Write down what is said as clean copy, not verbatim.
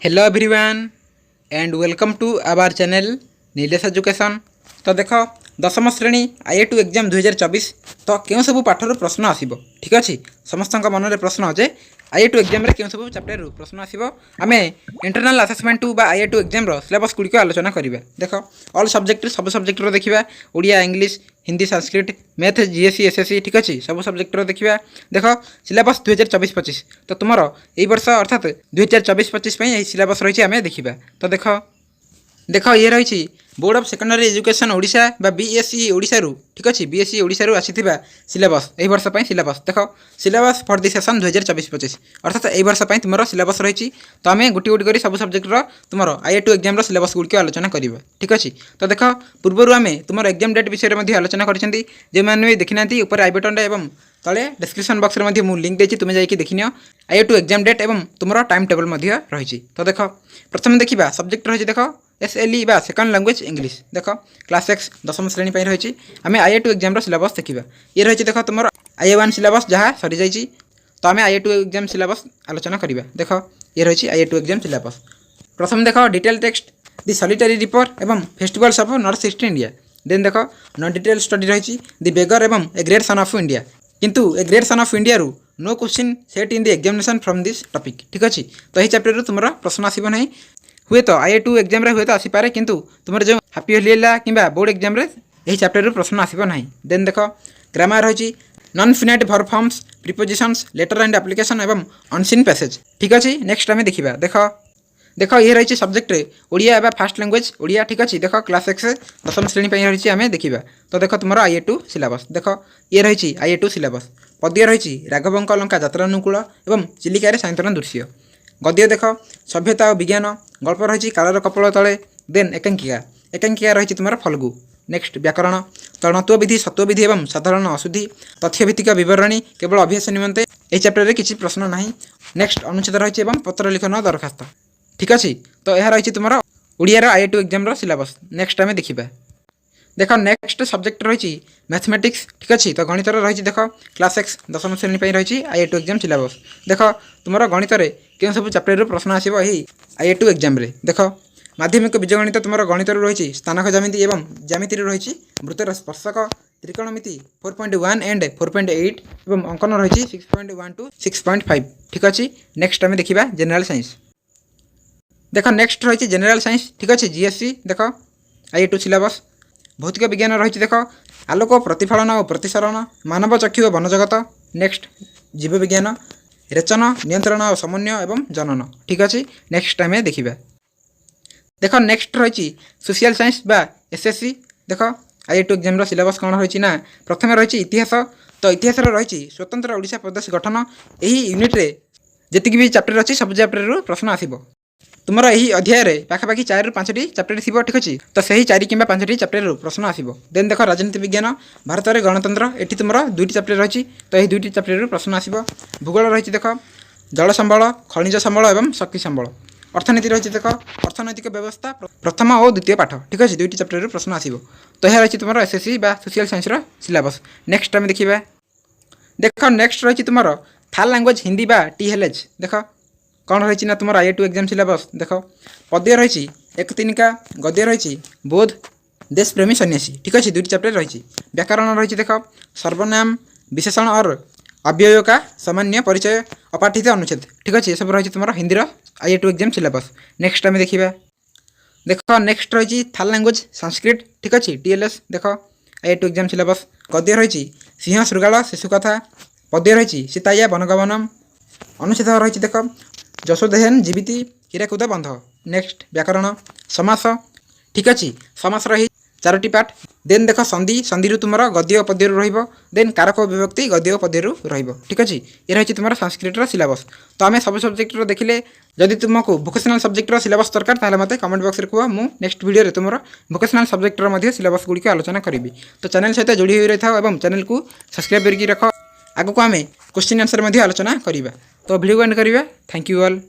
Hello everyone and welcome to our channel Nilesh education. तो देख दशम श्रेणी IIT एग्जाम 2024 तो क्यों सब पाठर प्रश्न आसो ठीक अच्छे समस्त मन में प्रश्न जे IIT एग्जाम क्यों सब चैप्टर प्रश्न आसो आम इंटरनल असेसमेंट बा IIT एग्जाम सिलेबस गुड़िक आलोचना करवा। देख ऑल सब्जेक्ट सब सब्जेक्ट देखा Odia English Hindi Sanskrit math GSC SSC ठीक अच्छे सब सब्जेक्ट देखा। देख सिलेबस 2024-25 तो तुम यही वर्ष अर्थात 2024-25 सिलेबस रही आम देखा। तो देख ये रही board of secondary education Odisha बा BSE ओडिशा रू ठीक अच्छे BSE ओडिशा रू आसी सिलेबस यही वर्ष सिलेबस देख सिलेबस फॉर दि सेशन 2024-25 अर्थात यही वर्ष तुम सिलेबस रही। तो आम गोटे गोटे कर सब सब्जेक्टर तुम IIT एग्जाम सिलेबस गुड़िक आलोचना करवा ठीक अच्छे। तो देख पूर्वर आम तुम एग्जाम डेट विषय में आलोचना करछंती जे माने देखिना ऊपर आई बटन एवं तले डिस्क्रिप्शन बॉक्स में मुझे लिंक देती तुम्हें जाकि देखनी IIT एग्जाम डेट एवं तुम टाइम टेबल रही। तो देख प्रथम देखा सब्जेक्ट रही देख SLE बा सेकंड लैंग्वेज इंग्लिश देख क्लास 6 दशम श्रेणी रही आम IIT एग्जाम सिलेबस देखा। ये रही देख तुम IA1 सिलेबस जहाँ सरी जाइए तो आम IIT एग्जाम सिलेबस आलोचना करवा। देख ये रही IIT एग्जाम सिलेबस प्रथम देख detail text the solitary reaper एवं festivals of north east India then देख नॉन डिटेल स्टडी रही दि बेगर एवं a great son of India किंतु a great son of India रू no question set in the examination from this topic ठीक अच्छे। तो यही चैप्टर तुम प्रश्न आसब ना हुए तो IIT एग्जाम हुए तो आसीपे किंतु तुम जो हापी होली कि बोर्ड एग्जाम यही चैप्टर प्रश्न आसब ना। देन देख ग्रामर रही non finite verb forms prepositions letter and application एवं अनसीन पैसेज ठीक अच्छे। नेक्स्ट आम देखा देख ये रही सब्जेक्ट ओडिया एवं फास्ट लैंग्वेज ओडिया ठीक अच्छे। देख क्लास 6 दशम श्रेणी रही आम देखा। तो देख तुम IIT सिलेबस देख ये रही IIT सिलेबस पद्य रही राघवंक लंका यात्रानुकूल एवं चिलिकार सायंतन दृश्य गद्य देख सभ्यता और विज्ञान गल्प रही कालर कपल तले देन एकांकिका रही तुम फल्गु। नेक्स्ट व्याकरण तणत्व विधि सत्व विधि एवं साधारण अशुद्धि तथ्यभित्तिक विवरणी केवल अभ्यास निमंते यही चैप्टर किसी प्रश्न ना। नेक्स्ट अनुच्छेद रही पत्र लिखन दरखास्त ठीक अच्छे। तो यह रही तुम Odia IIT exam syllabus next आम देखा। देख नेक्स्ट सब्जेक्ट रही मैथमेटिक्स ठीक अच्छे। तो गणित रही देख क्लास 6 दशम श्रेणी रही IIT एग्जाम सिलेबस देख तुम गणित क्यों सब चैप्टर प्रश्न आसो यही IIT एग्जाम देख माध्यमिक बीजगणित तुम गणित रही स्थानक ज्यामिति एवं ज्यामिति रही वृत्तर स्पर्शक त्रिकोणमिति 4.1 एंड 4.8 एवं अंकन रही 6.1 to 6.5 ठीक अच्छे। नेक्स्ट आम देखा जनरल साइंस देख नेक्स्ट रही जनरल साइंस ठीक अच्छे GSC देख IIT सिलेबस भौतिक विज्ञान रही देख आलोक प्रतिफलन और प्रतिसरण मानव चक्षु और वनजगत नेक्स्ट जीव विज्ञान रेचन नियंत्रण और समन्वय एवं जनन ठीक अच्छे। नेक्स्ट आम देखा देख नेक्स्ट रही सोशल साइंस बा SSC देख IIT एग्जाम सिलेबस कौन रही ना प्रथम रही इतिहास। तो इतिहास रही स्वतंत्र ओडिशा प्रदेश गठन यही यूनिट रे जी भी चैप्टर अच्छी सब चैप्टर प्रश्न आसब तुम यही अध्याय पाखापाखि 4 ରୁ 5टी चैप्टर थी ठीक अच्छे। तो सही 4 किंबा 5टी चैप्टर प्रश्न आसब। देन देख राजनीति विज्ञान भारत में गणतंत्र ये तुम 2टी चैप्टर रही तो यही 2टी चैप्टर प्रश्न आसब। भूगोल रही देख जल संबल खनिज संबल एवं शक्ति संबल अर्थनीति रही देख अर्थनैतिक व्यवस्था प्रथम और द्वितीय पाठ ठीक अच्छे 2टी चैप्टर प्रश्न आसब। तो यह रही तुम SSC बा सोशल साइंस सिलेबस नेक्स्ट आम देखा। देख नेक्स्ट रही तुम थाल लैंग्वेज हिंदी बा TLH देख कौन रही ना तुम IIT एग्जाम सिलेबस देख पद्य रही एक तिनिका गद्य रही बोध देशप्रेमी सन्यासी ठीक अच्छे 2टी चैप्टर रही। व्याकरण रही देख सर्वनाम विशेषण और अव्यय का सामान्य परिचय अपाठित अनुच्छेद ठीक अच्छे सब रही तुम Hindi IIT exam syllabus next आम देखा। देख नेक्स्ट रही थाल लैंग्वेज संस्कृत ठीक अच्छे TLS देख IIT एग्जाम सिलेबस गद्य रही सिंह शृगाल शिशुकथा पद्य रही सीताया वनगमनम अनुच्छेद रही देख जशोदेहन जीवित हीराकुद बंध नेक्स्ट व्याकरण समास ठीक अच्छे समास रही 4टी पार्ट देन देख संधि संधि तुम गद्य पद्य देन कारक विभक्ति गद्य पद्य ठीक अच्छे। ये रही तुम संस्कृत सिलेबस। तो आम सब सब्जेक्ट देखिले जदि तुमको भोकेशनल सब्जेक्ट सिलेबस दरकार ताले मते कमेंट बॉक्स रे कह मु नेक्स्ट वीडियो तुम भोकेशनल सब्जेक्ट सिलेबस गुड़ी आलोचना करी। तो चैनल सहित जोड़ी हो रही था और चैनल को सब्सक्राइब करके रख आगु को आम क्वेश्चन आंसर आलोचना करवा। तो वीडियो एंड करवा। Thank you all.